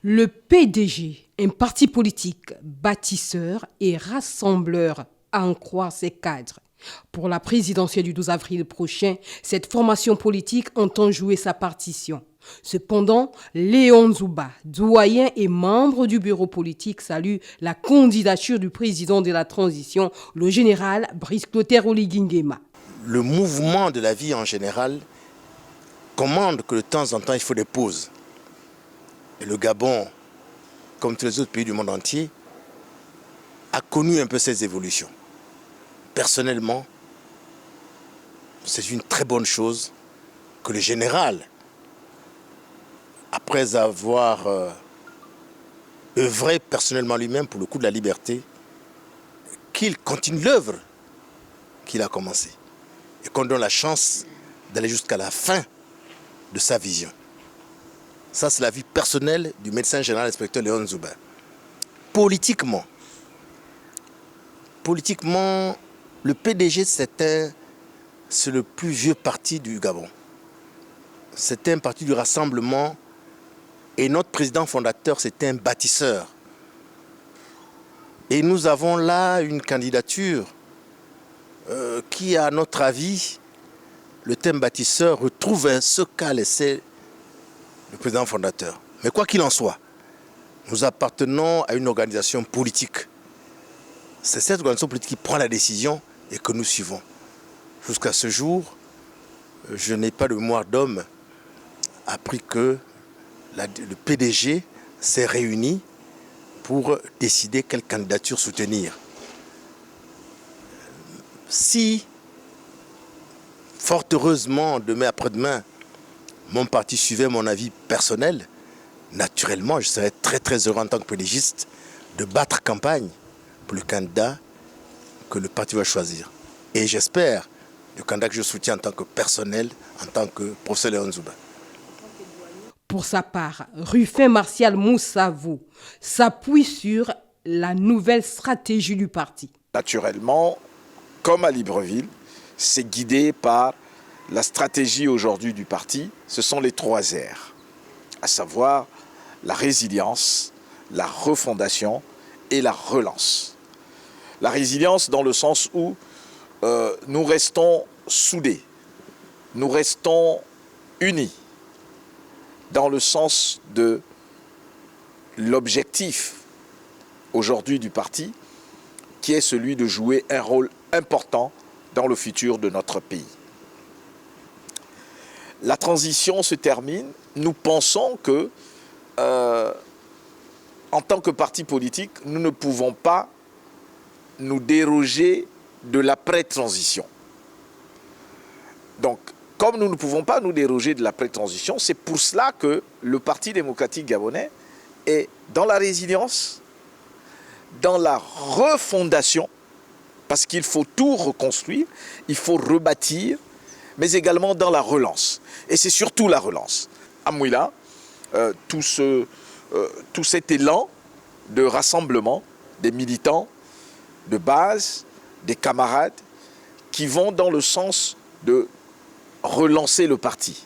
Le PDG, un parti politique bâtisseur et rassembleur, à en croire ses cadres. Pour la présidentielle du 12 avril prochain, cette formation politique entend jouer sa partition. Cependant, Léon Nzouba, doyen et membre du bureau politique, salue la candidature du président de la transition, le général Brice Clotaire Oligui Nguema. Le mouvement de la vie en général commande que de temps en temps il faut des pauses. Et le Gabon, comme tous les autres pays du monde entier, a connu un peu ces évolutions. Personnellement, c'est une très bonne chose que le général, après avoir œuvré personnellement lui-même pour le coup de la liberté, qu'il continue l'œuvre qu'il a commencée et qu'on donne la chance d'aller jusqu'à la fin de sa vision. Ça, c'est la vie personnelle du médecin général inspecteur Léon Nzouba. Politiquement, le PDG, c'est le plus vieux parti du Gabon. C'était un parti du rassemblement et notre président fondateur, c'était un bâtisseur. Et nous avons là une candidature qui, à notre avis, le thème bâtisseur retrouve ce qu'a laissé le président fondateur. Mais quoi qu'il en soit, nous appartenons à une organisation politique. C'est cette organisation politique qui prend la décision et que nous suivons. Jusqu'à ce jour, je n'ai pas de mémoire d'homme appris que le PDG s'est réuni pour décider quelle candidature soutenir. Si, fort heureusement, demain après-demain, mon parti suivait mon avis personnel, naturellement, je serais très très heureux en tant que PDGiste de battre campagne pour le candidat que le parti va choisir. Et j'espère le candidat que je soutiens en tant que personnel, en tant que professeur Léon Nzouba. Pour sa part, Rufin Martial Moussavou s'appuie sur la nouvelle stratégie du parti. Naturellement, comme à Libreville, c'est guidé par la stratégie aujourd'hui du parti. Ce sont les 3 R, à savoir la résilience, la refondation et la relance. La résilience dans le sens où nous restons soudés, nous restons unis, dans le sens de l'objectif aujourd'hui du parti, qui est celui de jouer un rôle important dans le futur de notre pays. La transition se termine. Nous pensons que, en tant que parti politique, nous ne pouvons pas nous déroger de l'après-transition. Donc, comme nous ne pouvons pas nous déroger de l'après-transition, c'est pour cela que le Parti démocratique gabonais est dans la résilience, dans la refondation, parce qu'il faut tout reconstruire, il faut rebâtir, mais également dans la relance. Et c'est surtout la relance. À Mouila, tout cet élan de rassemblement des militants, de base, des camarades, qui vont dans le sens de relancer le parti.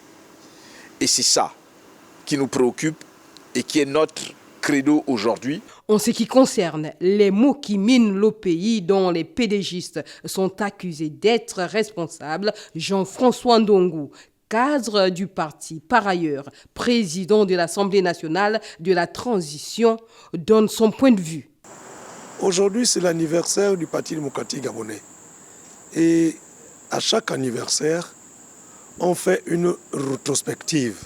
Et c'est ça qui nous préoccupe et qui est notre credo aujourd'hui. En ce qui concerne les maux qui minent le pays dont les PDGistes sont accusés d'être responsables, Jean-François Ndongou, cadre du parti, par ailleurs président de l'Assemblée nationale de la transition, donne son point de vue. Aujourd'hui, c'est l'anniversaire du Parti démocratique gabonais. Et à chaque anniversaire, on fait une rétrospective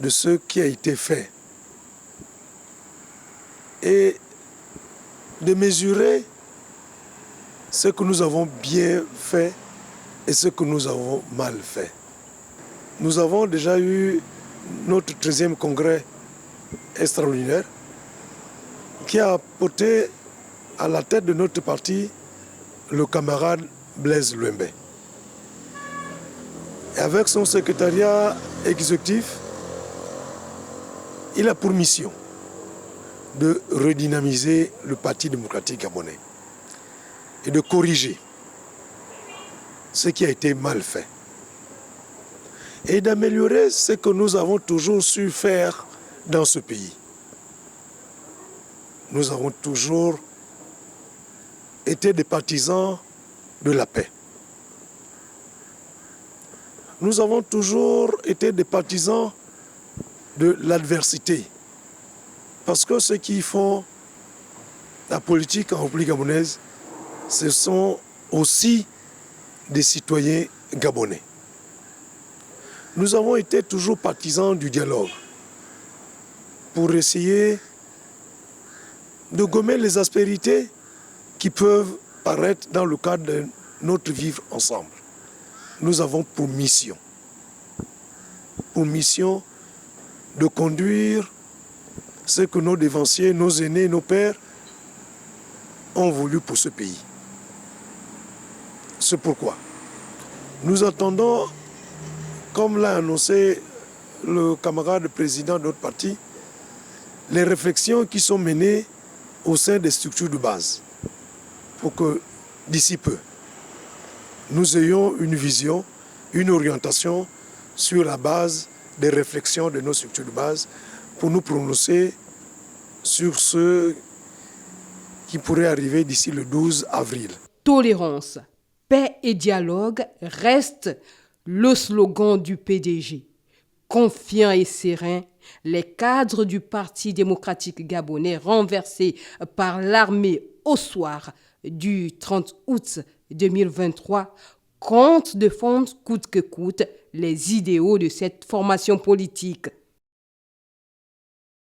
de ce qui a été fait et de mesurer ce que nous avons bien fait et ce que nous avons mal fait. Nous avons déjà eu notre 13e congrès extraordinaire qui a porté à la tête de notre parti le camarade Blaise Luembe. Et avec son secrétariat exécutif, il a pour mission de redynamiser le Parti démocratique gabonais et de corriger ce qui a été mal fait et d'améliorer ce que nous avons toujours su faire dans ce pays. Nous avons toujours été des partisans de la paix. Nous avons toujours été des partisans de l'adversité. Parce que ceux qui font la politique en République gabonaise, ce sont aussi des citoyens gabonais. Nous avons été toujours partisans du dialogue pour essayer de gommer les aspérités qui peuvent paraître dans le cadre de notre vivre ensemble. Nous avons pour mission de conduire ce que nos dévanciers, nos aînés, nos pères ont voulu pour ce pays. C'est pourquoi nous attendons, comme l'a annoncé le camarade président de notre parti, les réflexions qui sont menées au sein des structures de base pour que d'ici peu, nous ayons une vision, une orientation sur la base des réflexions de nos structures de base pour nous prononcer sur ce qui pourrait arriver d'ici le 12 avril. Tolérance, paix et dialogue restent le slogan du PDG. Confiants et sereins, les cadres du Parti démocratique gabonais renversés par l'armée au soir du 30 août 2023 comptent défendre coûte que coûte les idéaux de cette formation politique.